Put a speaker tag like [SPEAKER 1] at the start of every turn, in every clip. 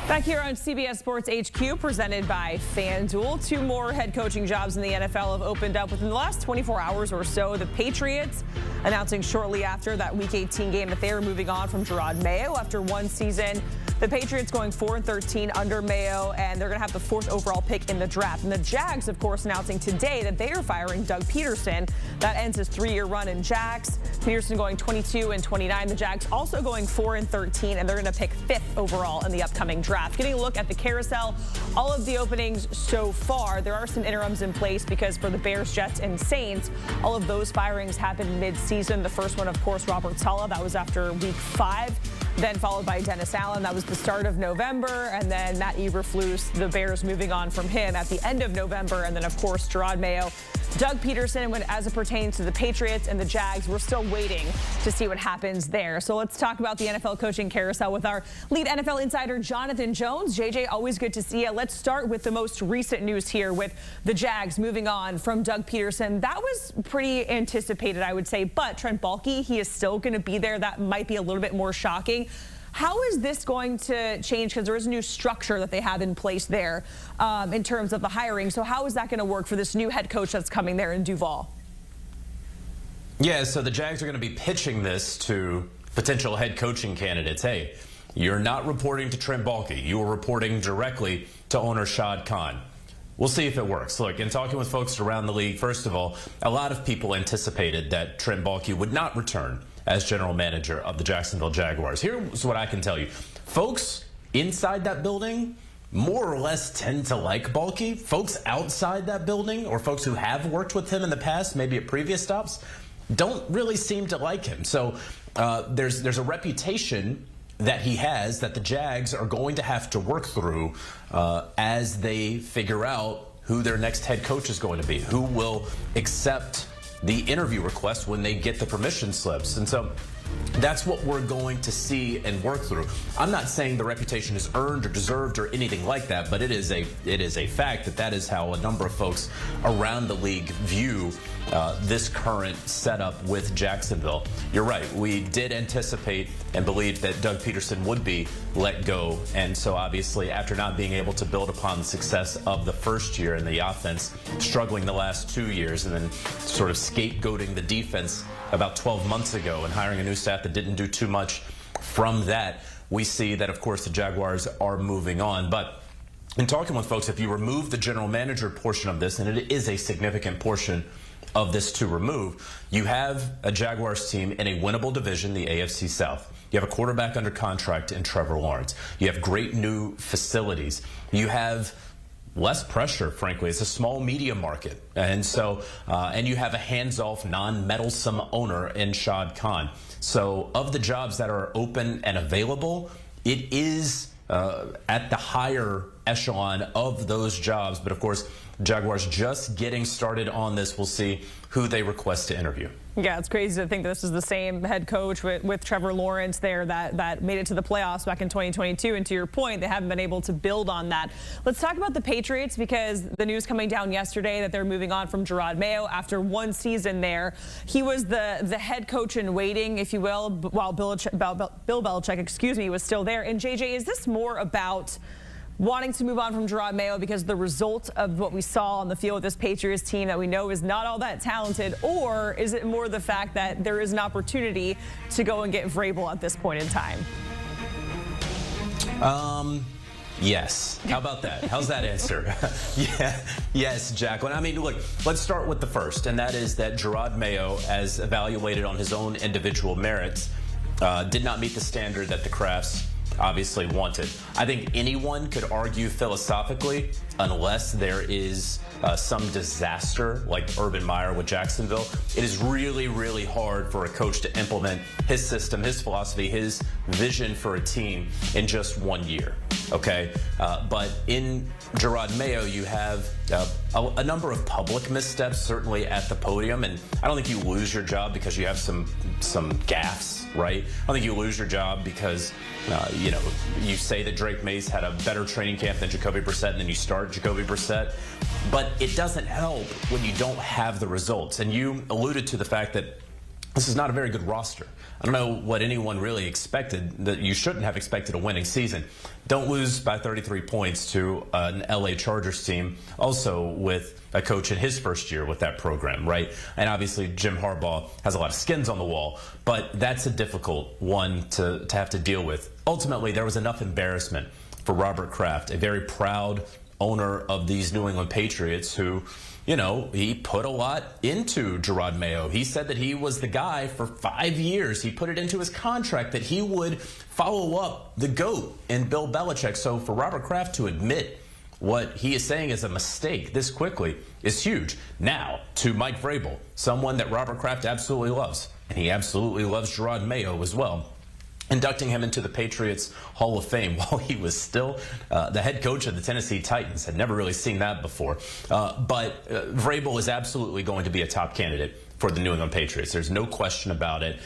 [SPEAKER 1] Back here on CBS Sports HQ, presented by FanDuel. Two more head coaching jobs in the NFL have opened up within the last 24 hours or so. The Patriots announcing shortly after that Week 18 game that they are moving on from Jerod Mayo after one season. The Patriots going 4-13 under Mayo, and they're going to have the 4th overall pick in the draft. And the Jags, of course, announcing today that they are firing Doug Peterson. That ends his 3-year run in Jags. Peterson going 22-29. The Jags also going 4-13, and they're going to pick 5th overall in the upcoming draft. Getting a look at the carousel, all of the openings so far. There are some interims in place because for the Bears, Jets, and Saints, all of those firings happened mid-season. The first one, of course, Robert Saleh. That was after Week 5. Then followed by Dennis Allen. That was the start of November. And then Matt Eberflus, the Bears moving on from him at the end of November. And then, of course, Jerod Mayo, Doug Peterson. As it pertains to the Patriots and the Jags, we're still waiting to see what happens there. So let's talk about the NFL coaching carousel with our lead NFL insider, Jonathan Jones. JJ, always good to see you. Let's start with the most recent news here with the Jags moving on from Doug Peterson. That was pretty anticipated, I would say. But Trent Baalke, he is still going to be there. That might be a little bit more shocking. How is this going to change? Because there is a new structure that they have in place there in terms of the hiring. So how is that going to work for this new head coach that's coming there in Duval?
[SPEAKER 2] Yeah, so the Jags are going to be pitching this to potential head coaching candidates. Hey, you're not reporting to Trent Baalke. You are reporting directly to owner Shad Khan. We'll see if it works. Look, in talking with folks around the league, first of all, a lot of people anticipated that Trent Baalke would not return as general manager of the Jacksonville Jaguars. Here's what I can tell you. Folks inside that building more or less tend to like Baalke. Folks outside that building, or folks who have worked with him in the past, maybe at previous stops, don't really seem to like him. So there's a reputation that he has that the Jags are going to have to work through as they figure out who their next head coach is going to be, who will accept the interview request when they get the permission slips. And so that's what we're going to see and work through. I'm not saying the reputation is earned or deserved or anything like that, but it is a fact that is how a number of folks around the league view this current setup with Jacksonville. You're right. We did anticipate and believe that Doug Peterson would be let go. And so obviously after not being able to build upon the success of the first year in the offense, struggling the last 2 years, and then sort of scapegoating the defense about 12 months ago and hiring a new staff that didn't do too much from that, we see that, of course, the Jaguars are moving on. But in talking with folks, if you remove the general manager portion of this, and it is a significant portion of this to remove, you have a Jaguars team in a winnable division, the AFC South. You have a quarterback under contract in Trevor Lawrence. You have great new facilities. You have less pressure, frankly. It's a small media market. And so, and you have a hands-off, non-meddlesome owner in Shad Khan. So of the jobs that are open and available, it is at the higher echelon of those jobs. But of course, Jaguars just getting started on this. We'll see who they request to interview.
[SPEAKER 1] Yeah, it's crazy to think that this is the same head coach with Trevor Lawrence there that made it to the playoffs back in 2022. And to your point, they haven't been able to build on that. Let's talk about the Patriots, because the news coming down yesterday that they're moving on from Jerod Mayo after one season there. He was the head coach in waiting, if you will, while Bill Belichick, was still there. And JJ, is this more about wanting to move on from Jerod Mayo because the result of what we saw on the field with this Patriots team that we know is not all that talented, or is it more the fact that there is an opportunity to go and get Vrabel at this point in time?
[SPEAKER 2] Yes. How about that? How's that answer? Yeah. Yes, Jacqueline. I mean, look, let's start with the first, and that is that Jerod Mayo, as evaluated on his own individual merits, did not meet the standard that the Crafts obviously wanted. I think anyone could argue philosophically, unless there is some disaster like Urban Meyer with Jacksonville, it is really, really hard for a coach to implement his system, his philosophy, his vision for a team in just 1 year. Okay, but in Jerod Mayo, you have a number of public missteps, certainly at the podium, and I don't think you lose your job because you have some gaffes, right? I don't think you lose your job because you say that Drake Mace had a better training camp than Jacoby Brissett, and then you start Jacoby Brissett. But it doesn't help when you don't have the results. And you alluded to the fact that this is not a very good roster. I don't know what anyone really expected. That you shouldn't have expected a winning season. Don't lose by 33 points to an LA Chargers team, also with a coach in his first year with that program, right? And obviously Jim Harbaugh has a lot of skins on the wall, but that's a difficult one to have to deal with. Ultimately, there was enough embarrassment for Robert Kraft, a very proud owner of these New England Patriots who, you know, he put a lot into Gerard Mayo. He said that he was the guy for 5 years. He put it into his contract that he would follow up the GOAT in Bill Belichick. So for Robert Kraft to admit what he is saying is a mistake this quickly is huge. Now, to Mike Vrabel, someone that Robert Kraft absolutely loves, and he absolutely loves Gerard Mayo as well, inducting him into the Patriots Hall of Fame while he was still the head coach of the Tennessee Titans. Had never really seen that before. But Vrabel is absolutely going to be a top candidate for the New England Patriots. There's no question about it.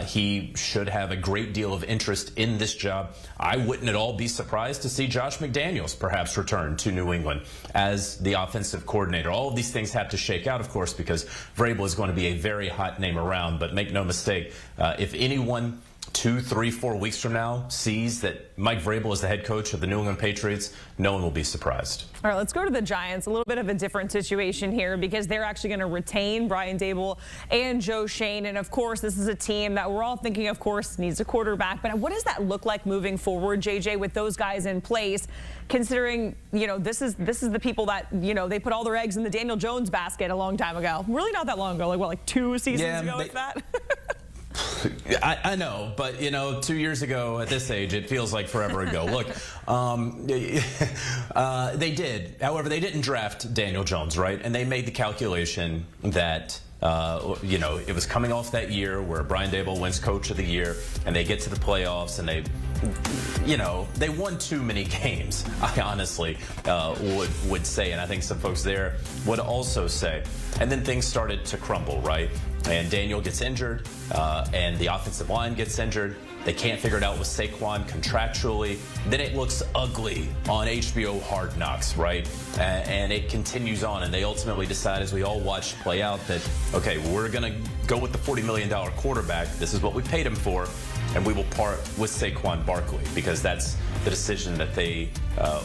[SPEAKER 2] He should have a great deal of interest in this job. I wouldn't at all be surprised to see Josh McDaniels perhaps return to New England as the offensive coordinator. All of these things have to shake out, of course, because Vrabel is going to be a very hot name around. But make no mistake, if anyone 2, 3, 4 weeks from now sees that Mike Vrabel is the head coach of the New England Patriots, no one will be surprised.
[SPEAKER 1] All right, let's go to the Giants. A little bit of a different situation here because they're actually going to retain Brian Daboll and Joe Schoen. And, of course, this is a team that we're all thinking, of course, needs a quarterback. But what does that look like moving forward, JJ, with those guys in place, considering, you know, this is the people that, you know, they put all their eggs in the Daniel Jones basket a long time ago. Really not that long ago, like 2 seasons ago, like that?
[SPEAKER 2] I know, but, you know, 2 years ago at this age, it feels like forever ago. Look, they did. However, they didn't draft Daniel Jones, right? And they made the calculation that, you know, it was coming off that year where Brian Daboll wins Coach of the Year, and they get to the playoffs, and they, you know, they won too many games, I honestly would say. And I think some folks there would also say. And then things started to crumble, right? And Daniel gets injured, and the offensive line gets injured. They can't figure it out with Saquon contractually. Then it looks ugly on HBO Hard Knocks, right? And it continues on, and they ultimately decide, as we all watched play out, that, okay, we're going to go with the $40 million quarterback. This is what we paid him for, and we will part with Saquon Barkley, because that's the decision that they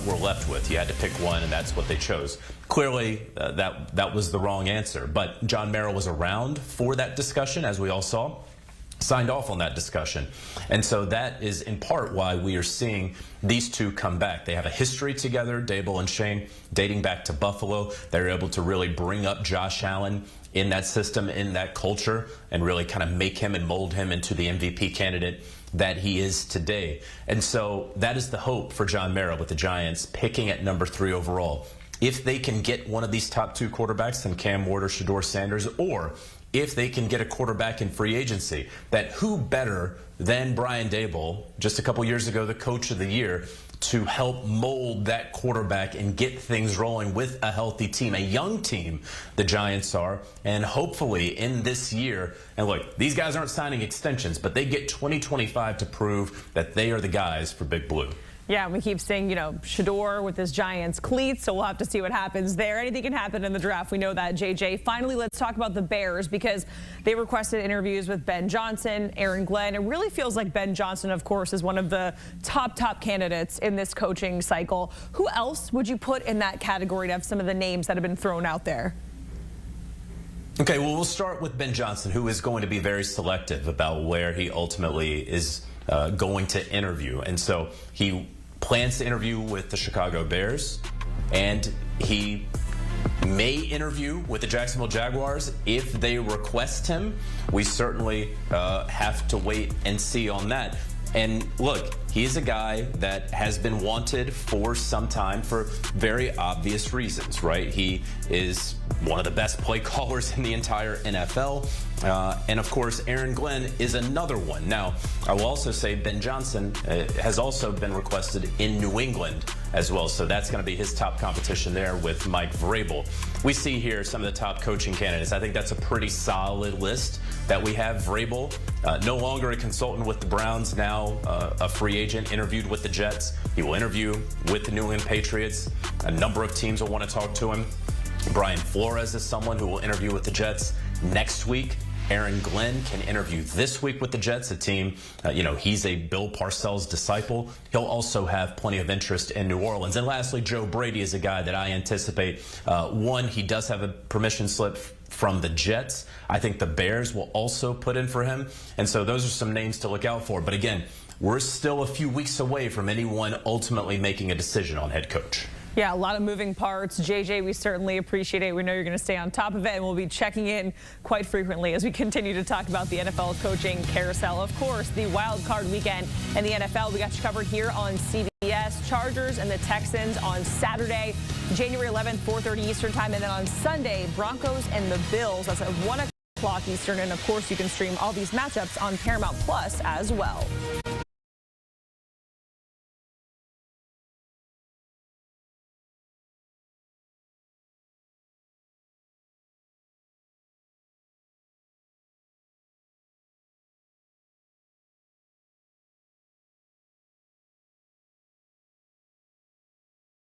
[SPEAKER 2] were left with. You had to pick one, and that's what they chose. Clearly, that was the wrong answer. But John Merrill was around for that discussion, as we all saw, signed off on that discussion. And so that is in part why we are seeing these two come back. They have a history together, Daboll and Schoen, dating back to Buffalo. They're able to really bring up Josh Allen in that system, in that culture, and really kind of make him and mold him into the MVP candidate that he is today. And so that is the hope for John Merrill with the Giants picking at number 3 overall. If they can get one of these top 2 quarterbacks, then Cam Ward or Shedeur Sanders, or if they can get a quarterback in free agency, that who better than Brian Daboll, just a couple years ago, the Coach of the Year, to help mold that quarterback and get things rolling with a healthy team, a young team, the Giants are, and hopefully in this year, and look, these guys aren't signing extensions, but they get 2025 to prove that they are the guys for Big Blue.
[SPEAKER 1] Yeah, we keep saying, you know, Shedeur with his Giants cleats, so we'll have to see what happens there. Anything can happen in the draft. We know that, JJ. Finally, let's talk about the Bears, because they requested interviews with Ben Johnson, Aaron Glenn. It really feels like Ben Johnson, of course, is one of the top candidates in this coaching cycle. Who else would you put in that category to have some of the names that have been thrown out there?
[SPEAKER 2] Okay, well, we'll start with Ben Johnson, who is going to be very selective about where he ultimately is going to interview. And so he plans to interview with the Chicago Bears, and he may interview with the Jacksonville Jaguars if they request him. We certainly have to wait and see on that. And look, he's a guy that has been wanted for some time for very obvious reasons, right? He is one of the best play callers in the entire NFL. And of course, Aaron Glenn is another one. Now, I will also say Ben Johnson has also been requested in New England as well. So that's going to be his top competition there with Mike Vrabel. We see here some of the top coaching candidates. I think that's a pretty solid list that we have. Vrabel, no longer a consultant with the Browns, now a free agent, interviewed with the Jets. He will interview with the New England Patriots. A number of teams will want to talk to him. Brian Flores is someone who will interview with the Jets next week. Aaron Glenn can interview this week with the Jets, a team, he's a Bill Parcells disciple. He'll also have plenty of interest in New Orleans. And lastly, Joe Brady is a guy that I anticipate, he does have a permission slip from the Jets. I think the Bears will also put in for him. And so those are some names to look out for. But again, we're still a few weeks away from anyone ultimately making a decision on head coach.
[SPEAKER 1] Yeah, a lot of moving parts. JJ, we certainly appreciate it. We know you're going to stay on top of it, and we'll be checking in quite frequently as we continue to talk about the NFL coaching carousel. Of course, the wild card weekend in the NFL, we got you covered here on CBS. Chargers and the Texans on Saturday, January 11th, 4:30 Eastern time. And then on Sunday, Broncos and the Bills. That's at 1 o'clock Eastern. And, of course, you can stream all these matchups on Paramount Plus as well.